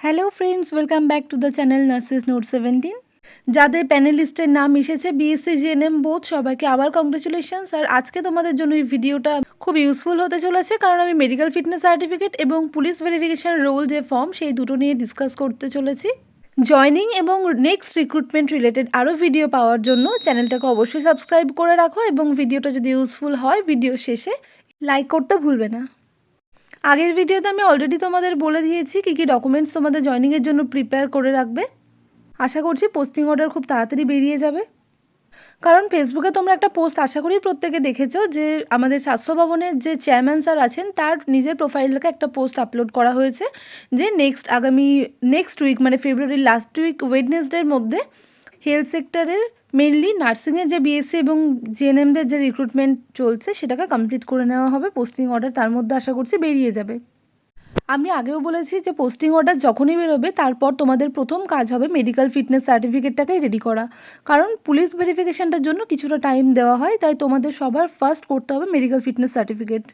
Hello friends, welcome back to the channel nurses note 17। যাদের প্যানেলিস্টের নাম এসেছে বিএসসি জিএনএম বোথ, সবাইকে আবার কংগ্রেচুলেশনস। আর আজকে তোমাদের জন্য এই ভিডিওটা খুব ইউজফুল হতে চলেছে, কারণ আমি মেডিকেল ফিটনেস সার্টিফিকেট এবং পুলিশ ভেরিফিকেশন রোল যে ফর্ম, সেই দুটো নিয়ে ডিসকাস করতে চলেছি। জয়নিং এবং নেক্সট রিক্রুটমেন্ট রিলেটেড আরও ভিডিও পাওয়ার জন্য চ্যানেলটাকে অবশ্যই সাবস্ক্রাইব করে রাখো, এবং ভিডিওটা যদি ইউজফুল হয় ভিডিও শেষে লাইক করতে ভুলবে না। আগের ভিডিওতে আমি অলরেডি তোমাদের বলে দিয়েছি কী কী ডকুমেন্টস তোমাদের জয়নিংয়ের জন্য প্রিপেয়ার করে রাখবে। আশা করছি পোস্টিং অর্ডার খুব তাড়াতাড়ি বেরিয়ে যাবে, কারণ ফেসবুকে তোমরা একটা পোস্ট আশা করি প্রত্যেকে দেখেছো যে আমাদের স্বাস্থ্য ভবনের যে চেয়ারম্যান স্যার আছেন তার নিজের প্রোফাইল থেকে একটা পোস্ট আপলোড করা হয়েছে যে নেক্সট উইক মানে ফেব্রুয়ারির লাস্ট উইক ওয়েডনেসডের মধ্যে হেলথ সেক্টরের মেনলি নার্সিংয়ের যে বিএসসি এবং জিএনএমদের যে রিক্রুটমেন্ট চলছে সেটাকে কমপ্লিট করে নেওয়া হবে। পোস্টিং অর্ডার তার মধ্যে আশা করছি বেরিয়ে যাবে। আমি আগেও বলেছি যে পোস্টিং অর্ডার যখনই বেরোবে তারপর তোমাদের প্রথম কাজ হবে মেডিকেল ফিটনেস সার্টিফিকেটটাকেই রেডি করা, কারণ পুলিশ ভেরিফিকেশনটার জন্য কিছুটা টাইম দেওয়া হয়, তাই তোমাদের সবার ফার্স্ট করতে হবে মেডিকেল ফিটনেস সার্টিফিকেট।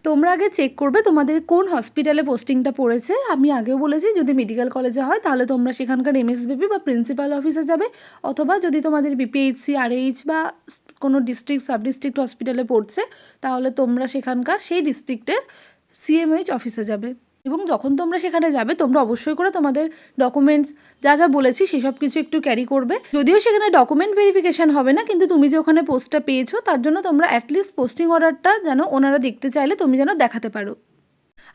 তোমরা আগে চেক করবে তোমাদের কোন হসপিটালে পোস্টিংটা পড়েছে। আমি আগেও বলেছি যদি মেডিকেল কলেজে হয় তাহলে তোমরা সেখানকার এমএসবিপি বা প্রিন্সিপাল অফিসে যাবে, অথবা যদি তোমাদের বিপিএইচসি আরএইচ বা কোনো ডিস্ট্রিক্ট সাব ডিস্ট্রিক্ট হসপিটালে পড়ছে তাহলে তোমরা সেখানকার সেই ডিস্ট্রিক্টের সিএমএইচ অফিসে যাবে। এবং যখন তোমরা সেখানে যাবে তোমরা অবশ্যই করে তোমাদের ডকুমেন্টস যা যা বলেছি সেসব কিছু একটু ক্যারি করবে। যদিও সেখানে ডকুমেন্ট ভেরিফিকেশান হবে না, কিন্তু তুমি যে ওখানে পোস্টটা পেয়েছো তার জন্য তোমরা অ্যাটলিস্ট পোস্টিং অর্ডারটা যেন ওনারা দেখতে চাইলে তুমি যেন দেখাতে পারো।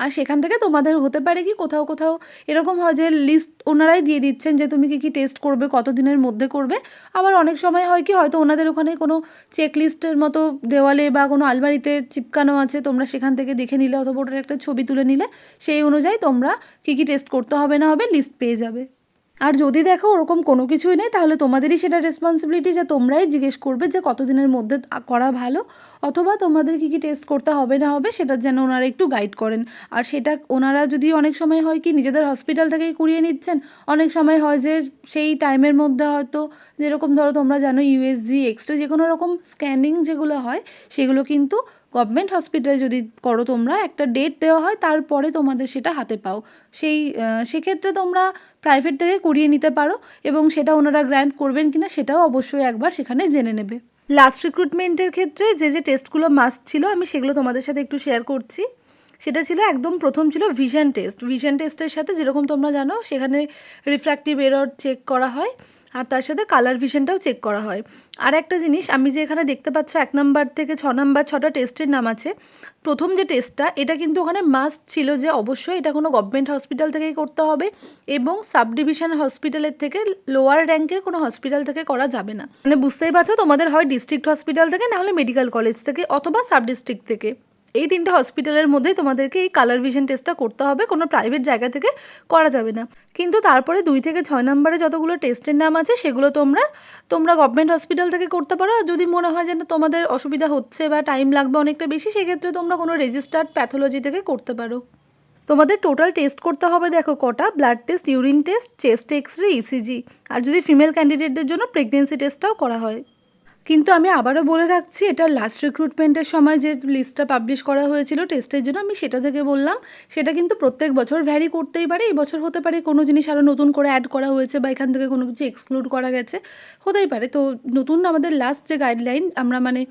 আর সেখান থেকে তোমাদের হতে পারে কি কোথাও কোথাও এরকম হয় যে লিস্ট ওনারাই দিয়ে দিচ্ছেন যে তুমি কী কী টেস্ট করবে, কত দিনের মধ্যে করবে। আবার অনেক সময় হয় কি হয়তো ওনাদের ওখানে কোনো চেকলিস্টের মতো দেওয়ালে বা কোনো আলমারিতে চিপকানো আছে, তোমরা সেখান থেকে দেখে নিলে অথবা ওটার একটা ছবি তুলে নিলে সেই অনুযায়ী তোমরা কী কী টেস্ট করতে হবে না হবে লিস্ট পেয়ে যাবে। আর যদি দেখো ওরকম কোনো কিছুই নেই তাহলে তোমাদেরই সেটা রেসপন্সিবিলিটি যে তোমরাই জিজ্ঞেস করবে যে কতদিনের মধ্যে করা ভালো, অথবা তোমাদের কী কী টেস্ট করতে হবে না হবে সেটার যেন ওনারা একটু গাইড করেন। আর সেটা ওনারা যদি অনেক সময় হয় কি নিজেদের হসপিটাল থেকেই কুড়িয়ে নিচ্ছেন, অনেক সময় হয় যে সেই টাইমের মধ্যে হয়তো যেরকম ধরো তোমরা জানো ইউএসজি এক্সরে যে কোনো রকম স্ক্যানিং যেগুলো হয় সেগুলো কিন্তু গভর্নমেন্ট হসপিটালে যদি করো তোমরা একটা ডেট দেওয়া হয় তারপরে তোমাদের সেটা হাতে পাও। সেক্ষেত্রে তোমরা প্রাইভেট থেকে করিয়ে নিতে পারো, এবং সেটা ওনারা গ্র্যান্ট করবেন কিনা সেটাও অবশ্যই একবার সেখানে জেনে নেবে। লাস্ট রিক্রুটমেন্টের ক্ষেত্রে যে যে টেস্টগুলো মাস্ট ছিল আমি সেগুলো তোমাদের সাথে একটু শেয়ার করছি। সেটা ছিল একদম প্রথম ছিল ভিশন টেস্ট। ভিশন টেস্টের সাথে যেরকম তোমরা জানো সেখানে রিফ্র্যাক্টিভ এরর চেক করা হয়, আর তার সাথে কালার ভিশনটাও চেক করা হয়। আর একটা জিনিস আমি যে এখানে দেখতে পাচ্ছ 1 নাম্বার থেকে 6 নাম্বার 6টা টেস্টের নাম আছে। প্রথম যে টেস্টটা এটা কিন্তু ওখানে মাস্ট ছিল যে অবশ্যই এটা কোনো গভর্নমেন্ট হসপিটাল থেকেই করতে হবে, এবং সাব ডিভিশন হসপিটালের থেকে লোয়ার র্যাঙ্কের কোনো হসপিটাল থেকে করা যাবে না। মানে বুঝতেই পারছো তোমাদের হয় ডিস্ট্রিক্ট হসপিটাল থেকে, না হলে মেডিকেল কলেজ থেকে, অথবা সাব ডিস্ট্রিক্ট থেকে। এই 3টে হসপিটালের মধ্যেই তোমাদেরকে এই কালার ভিশন টেস্টটা করতে হবে, কোনো প্রাইভেট জায়গা থেকে করা যাবে না। কিন্তু তারপরে 2 থেকে 6 নম্বরে যতগুলো টেস্টের নাম আছে সেগুলো তোমরা গভর্নমেন্ট হসপিটাল থেকে করতে পারো। আর যদি মনে হয় যে তোমাদের অসুবিধা হচ্ছে বা টাইম লাগবে অনেকটা বেশি, সেক্ষেত্রে তোমরা কোনো রেজিস্টার্ড প্যাথোলজি থেকে করতে পারো। তোমাদের টোটাল টেস্ট করতে হবে দেখো কটা: blood test, urine test, chest x ray, ECG. আর যদি ফিমেল ক্যান্ডিডেটদের জন্য প্রেগনেন্সি টেস্টটাও করা হয়। কিন্তু আমি আবারও বলে রাখছি, এটা লাস্ট রিক্রুটমেন্টের সময় যে লিস্টটা পাবলিশ করা হয়েছিল টেস্টের জন্য আমি সেটা থেকে বললাম। সেটা কিন্তু প্রত্যেক বছর ভ্যারি করতেই পারে। এই বছর হতে পারে কোনো জিনিস আরও নতুন করে অ্যাড করা হয়েছে বা এখান থেকে কোনো কিছু এক্সক্লুড করা গেছে, হতেই পারে। তো নতুন আমাদের লাস্ট যে গাইডলাইন আমরা মানে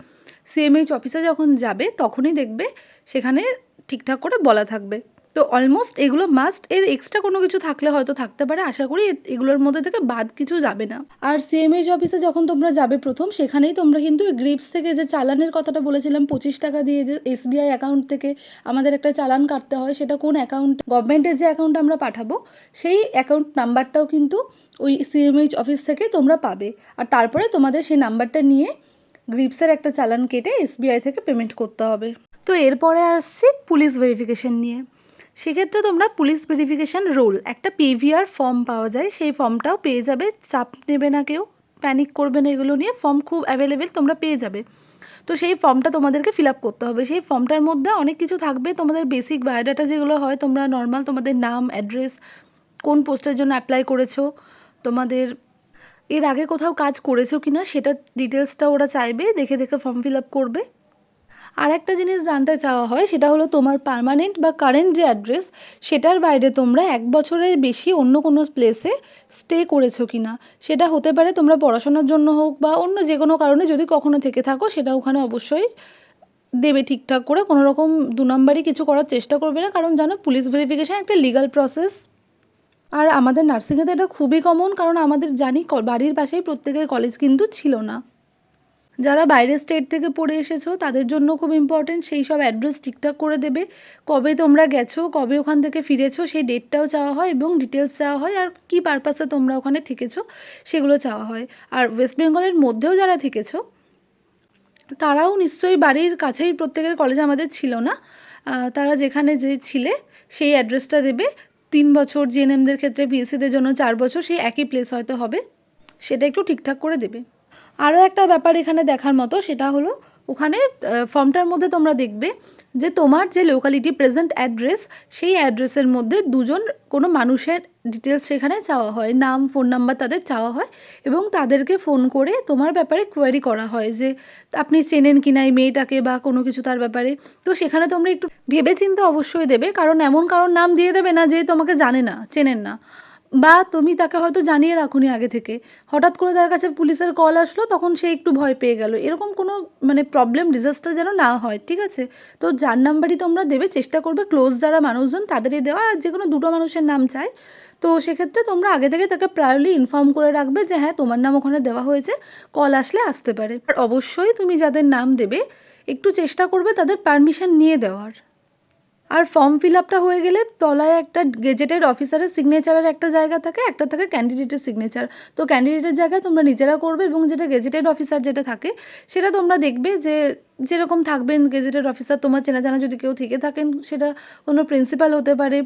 সিএমএইচ অফিসে যখন যাবে তখনই দেখবে সেখানে ঠিকঠাক করে বলা থাকবে। তো অলমোস্ট এগুলো মাস্ট, এর এক্সট্রা কোনো কিছু থাকলে হয়তো থাকতে পারে, আশা করি এগুলোর মধ্যে থেকে বাদ কিছু যাবে না। আর সিএমএইচ অফিসে যখন তোমরা যাবে প্রথম, সেখানেই তোমরা কিন্তু গ্রিপস থেকে যে চালানের কথাটা বলেছিলাম 25 টাকা দিয়ে যে এসবিআই অ্যাকাউন্ট থেকে আমাদের একটা চালান কাটতে হয়, সেটা কোন অ্যাকাউন্ট, গভর্নমেন্টের যে অ্যাকাউন্ট আমরা পাঠাবো সেই অ্যাকাউন্ট নাম্বারটাও কিন্তু ওই সিএমএইচ অফিস থেকে তোমরা পাবে। আর তারপরে তোমাদের সেই নাম্বারটা নিয়ে গ্রিপসের একটা চালান কেটে এসবিআই থেকে পেমেন্ট করতে হবে। তো এরপরে আসছি পুলিশ ভেরিফিকেশন নিয়ে। সেক্ষেত্রে তোমরা পুলিশ ভেরিফিকেশান রোল একটা পিভিআর ফর্ম পাওয়া যায়, সেই ফর্মটাও পেয়ে যাবে। চাপ নেবে না কেউ, প্যানিক করবে না, এগুলো নিয়ে ফর্ম খুব অ্যাভেলেবেল তোমরা পেয়ে যাবে। তো সেই ফর্মটা তোমাদেরকে ফিল আপ করতে হবে। সেই ফর্মটার মধ্যে অনেক কিছু থাকবে, তোমাদের বেসিক বায়োডাটা যেগুলো হয় তোমরা নর্মাল তোমাদের নাম, অ্যাড্রেস, কোন পোস্টের জন্য অ্যাপ্লাই করেছো, তোমাদের এর আগে কোথাও কাজ করেছো কি না সেটা ডিটেলসটা ওরা চাইবে, দেখে দেখে ফর্ম ফিল আপ করবে। আর একটা জিনিস জানতে চাওয়া হয়, সেটা হলো তোমার পার্মানেন্ট বা কারেন্ট যে অ্যাড্রেস, সেটার বাইরে তোমরা 1 বছরের বেশি অন্য কোনো প্লেসে স্টে করেছো কি না। সেটা হতে পারে তোমরা পড়াশোনার জন্য হোক বা অন্য যে কোনো কারণে যদি কখনো থেকে থাকো, সেটা ওখানে অবশ্যই দেবে ঠিকঠাক করে। কোনো রকম 2 নম্বরই কিছু করার চেষ্টা করবে না, কারণ জানো পুলিশ ভেরিফিকেশান একটা লিগাল প্রসেস। আর আমাদের নার্সিংয়ে তো এটা খুবই কমন, কারণ আমাদের জানি বাড়ির পাশেই প্রত্যেকের কলেজ কিন্তু ছিল না। যারা বাইরের স্টেট থেকে পড়ে এসেছো তাদের জন্য খুব ইম্পর্টেন্ট, সেই সব অ্যাড্রেস ঠিকঠাক করে দেবে। কবে তোমরা গেছো, কবে ওখান থেকে ফিরেছো, সেই ডেটটাও চাওয়া হয় এবং ডিটেলস চাওয়া হয়, আর কী পারপাসে তোমরা ওখানে থেকেছো সেগুলো চাওয়া হয়। আর ওয়েস্ট বেঙ্গলের মধ্যেও যারা থেকেছো তারাও নিশ্চয়ই বাড়ির কাছেই প্রত্যেকের কলেজ আমাদের ছিল না, তারা যেখানে যে ছিলে সেই অ্যাড্রেসটা দেবে। 3 বছর জিএনএমদের ক্ষেত্রে, পিএসসিদের জন্য 4 বছর, সেই একই প্লেস হয়তো হবে, সেটা একটু ঠিকঠাক করে দেবে। আরও একটা ব্যাপার এখানে দেখার মতো, সেটা হলো ওখানে ফর্মটার মধ্যে তোমরা দেখবে যে তোমার যে লোকালিটি প্রেজেন্ট অ্যাড্রেস, সেই অ্যাড্রেসের মধ্যে দুজন কোনো মানুষের ডিটেলস সেখানে চাওয়া হয়, নাম, ফোন নাম্বার তাদের চাওয়া হয়, এবং তাদেরকে ফোন করে তোমার ব্যাপারে কোয়ারি করা হয় যে আপনি চেনেন কি না এই মেয়েটাকে বা কোনো কিছু তার ব্যাপারে। তো সেখানে তোমরা একটু ভেবেচিন্তে অবশ্যই দেবে, কারণ এমন কারোর নাম দিয়ে দেবে না যে তোমাকে জানে না, চেনেন না, বা তুমি তাকে হয়তো জানিয়ে রাখুনি আগে থেকে, হঠাৎ করে তার কাছে পুলিশের কল আসলো, তখন সে একটু ভয় পেয়ে গেল। এরকম কোনো প্রবলেম, ডিজাস্টার যেন না হয়, ঠিক আছে? তো যার নাম্বারই তোমরা দেবে চেষ্টা করবে ক্লোজ যারা মানুষজন তাদেরই দেওয়া। আর যে কোনো 2টো মানুষের নাম চাই, তো সেক্ষেত্রে তোমরা আগে থেকে তাকে প্রায়রলি ইনফর্ম করে রাখবে যে হ্যাঁ তোমার নাম ওখানে দেওয়া হয়েছে, কল আসলে আসতে পারে। আর অবশ্যই তুমি যাদের নাম দেবে একটু চেষ্টা করবে তাদের পারমিশন নিয়ে দেওয়ার। আর ফর্ম ফিল আপটা হয়ে গেলে তলায় একটা গেজেটেড অফিসারের সিগনেচারের একটা জায়গা থাকে, একটা থাকে ক্যান্ডিডেটের সিগনেচার। তো ক্যান্ডিডেটের জায়গায় তোমরা নিজেরা করবে, এবং যেটা গেজেটেড অফিসার যেটা থাকে সেটা তোমরা দেখবে যে যেরকম থাকবেন গেজেটেড অফিসার, তোমার চেনা জানা যদি কেউ থেকে থাকেন, সেটা কোনো প্রিন্সিপাল হতে পারে,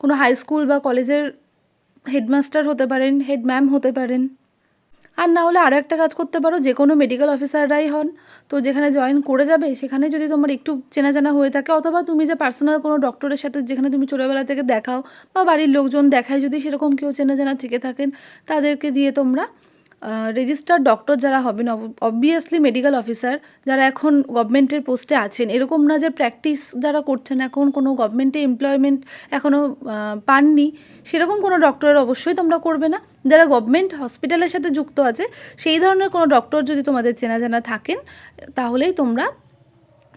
কোনো হাই স্কুল বা কলেজের হেডমাস্টার হতে পারেন, হেড ম্যাম হতে পারেন। আর না হলে আরও একটা কাজ করতে পারো, যে কোনো মেডিকেল অফিসাররাই হন, তো যেখানে জয়েন করে যাবে সেখানে যদি তোমার একটু চেনা জানা হয়ে থাকে, অথবা তুমি যে পার্সোনাল কোনো ডক্টরের সাথে যেখানে তুমি ছোটোবেলা থেকে দেখাও বা বাড়ির লোকজন দেখায়, যদি সেরকম কেউ চেনা জানা থেকে থাকেন, তাদেরকে দিয়ে তোমরা রেজিস্টার্ড ডক্টর যারা হবেন, অবভিয়াসলি মেডিকেল অফিসার যারা এখন গভর্নমেন্টের পোস্টে আছেন, এরকম না যে প্র্যাকটিস যারা করছেন এখন কোনো গভর্নমেন্টে এমপ্লয়মেন্ট এখনও পাননি, সেরকম কোনো ডক্টরের অবশ্যই তোমরা করবে না। যারা গভর্নমেন্ট হসপিটালের সাথে যুক্ত আছে সেই ধরনের কোনো ডক্টর যদি তোমাদের চেনা জানা থাকেন, তাহলেই তোমরা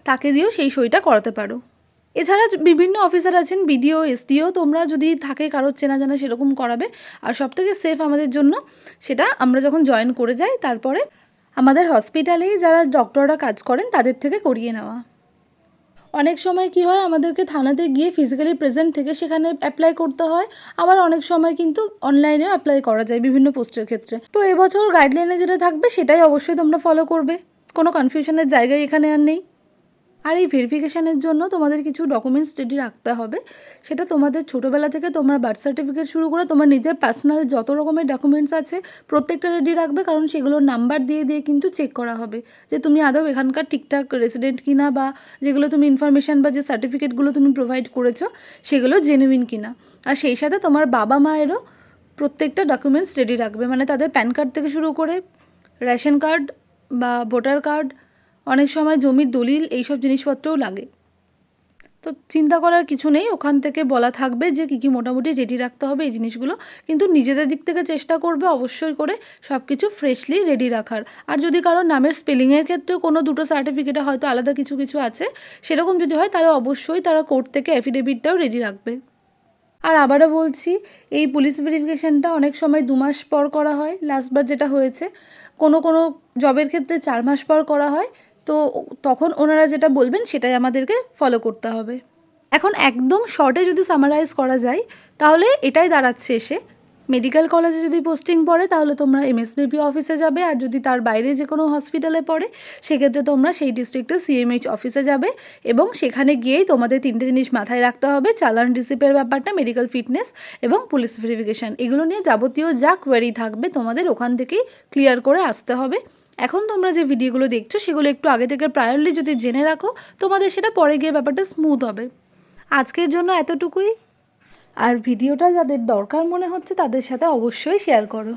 তাকে দিয়েও সেই সইটা করাতে পারো। এছাড়া বিভিন্ন অফিসার আছেন, বিডিও, এসডিও, তোমরা যদি থাকে কারোর চেনা জানা সেরকম করাবে। আর সবথেকে সেফ আমাদের জন্য সেটা আমরা যখন জয়েন করে যাই তারপরে আমাদের হসপিটালেই যারা ডক্টররা কাজ করেন তাদের থেকে করিয়ে নেওয়া। অনেক সময় কি হয়, আমাদেরকে থানাতে গিয়ে ফিজিক্যালি প্রেজেন্ট থেকে সেখানে অ্যাপ্লাই করতে হয়, আবার অনেক সময় কিন্তু অনলাইনেও অ্যাপ্লাই করা যায় বিভিন্ন পোস্টের ক্ষেত্রে। তো এবছর গাইডলাইনে যেটা থাকবে সেটাই অবশ্যই তোমরা ফলো করবে, কোনো কনফিউশনের জায়গায় এখানে আর নেই। আর এই ভেরিফিকেশানের জন্য তোমাদের কিছু ডকুমেন্টস রেডি রাখতে হবে, সেটা তোমাদের ছোটোবেলা থেকে তোমার বার্থ সার্টিফিকেট শুরু করে তোমার নিজের পার্সোনাল যত রকমের ডকুমেন্টস আছে প্রত্যেকটা রেডি রাখবে, কারণ সেগুলোর নাম্বার দিয়ে দিয়ে কিন্তু চেক করা হবে যে তুমি আদৌ এখানকার ঠিকঠাক রেসিডেন্ট কিনা, বা যেগুলো তুমি ইনফরমেশান বা যে সার্টিফিকেটগুলো তুমি প্রোভাইড করেছো সেগুলো জেনুইন কিনা। আর সেই সাথে তোমার বাবা মায়েরও প্রত্যেকটা ডকুমেন্টস রেডি রাখবে, মানে তাদের প্যান কার্ড থেকে শুরু করে রেশন কার্ড বা ভোটার কার্ড, অনেক সময় জমির দলিল, এইসব জিনিসপত্রও লাগে। তো চিন্তা করার কিছু নেই, ওখান থেকে বলা থাকবে যে কী কী মোটামুটি রেডি রাখতে হবে এই জিনিসগুলো, কিন্তু নিজেদের দিক থেকে চেষ্টা করবে অবশ্যই করে সব কিছু ফ্রেশলি রেডি রাখার। আর যদি কারো নামের স্পেলিংয়ের ক্ষেত্রেও কোনো 2টো সার্টিফিকেটে হয়তো আলাদা কিছু কিছু আছে, সেরকম যদি হয় তাহলে অবশ্যই তারা কোর্ট থেকে অ্যাফিডেভিটটাও রেডি রাখবে। আর আবারও বলছি, এই পুলিশ ভেরিফিকেশানটা অনেক সময় 2 মাস পর করা হয়, লাস্টবার যেটা হয়েছে, কোনো কোনো জবের ক্ষেত্রে 4 মাস পর করা হয়। তো তখন ওনারা যেটা বলবেন সেটাই আমাদেরকে ফলো করতে হবে। এখন একদম শর্টে যদি সামারাইজ করা যায় তাহলে এটাই দাঁড়াচ্ছে, এসে মেডিকেল কলেজে যদি পোস্টিং পড়ে তাহলে তোমরা এমএসবিপি অফিসে যাবে, আর যদি তার বাইরে যে কোনো হসপিটালে পড়ে সেক্ষেত্রে তোমরা সেই ডিস্ট্রিক্টের সিএমএইচ অফিসে যাবে, এবং সেখানে গিয়েই তোমাদের 3টে জিনিস মাথায় রাখতে হবে: চালান রিসিপের ব্যাপারটা, মেডিকেল ফিটনেস এবং পুলিশ ভেরিফিকেশান। এগুলো নিয়ে যাবতীয় যা কোয়ারি থাকবে তোমাদের ওখান থেকেই ক্লিয়ার করে আসতে হবে। এখন তোমরা যে ভিডিওগুলো দেখছো সেগুলো একটু আগে থেকে প্রায়রলি যদি জেনে রাখো, তোমাদের সেটা পরে গিয়ে ব্যাপারটা স্মুথ হবে। আজকের জন্য এতটুকুই। আর ভিডিওটা যাদের দরকার মনে হচ্ছে তাদের সাথে অবশ্যই শেয়ার করো।